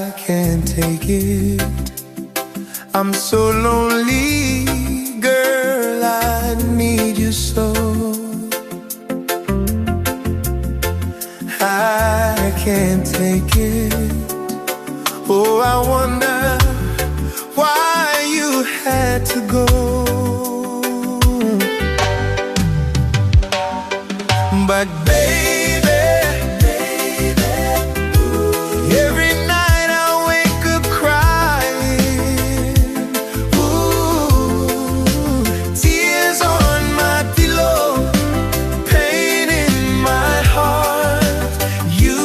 I can't take it. I'm so lonely, girl, I need you so. I can't take it. Oh, I wonder why you had to go. But baby, every night I wake up crying. Ooh, tears on my pillow, pain in my heart, you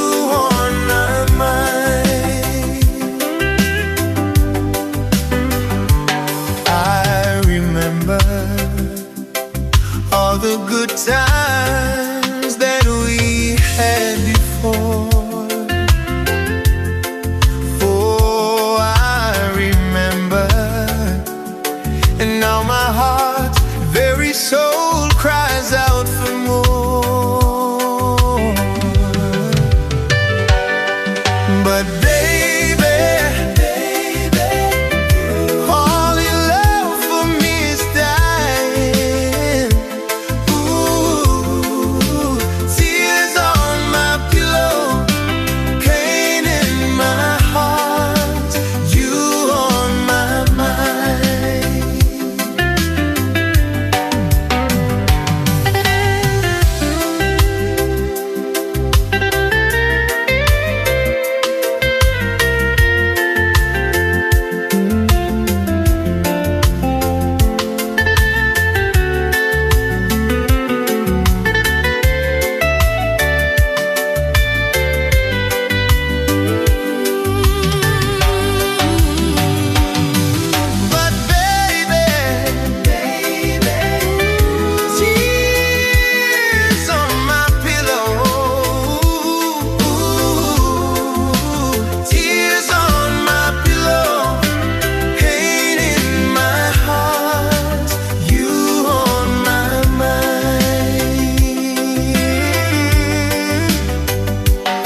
on my mind. I remember all the good times that we had before. Oh, I remember, and now my heart's very soul cries out for more. But baby, all your love for me is dying. Ooh, tears on my pillow, pain in my heart, you on my mind. But baby, tears on my pillow, tears on my pillow, pain in my heart, you on my mind.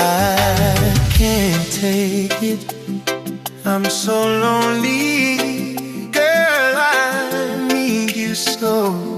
I can't take it, I'm so lonely, girl, I need you so.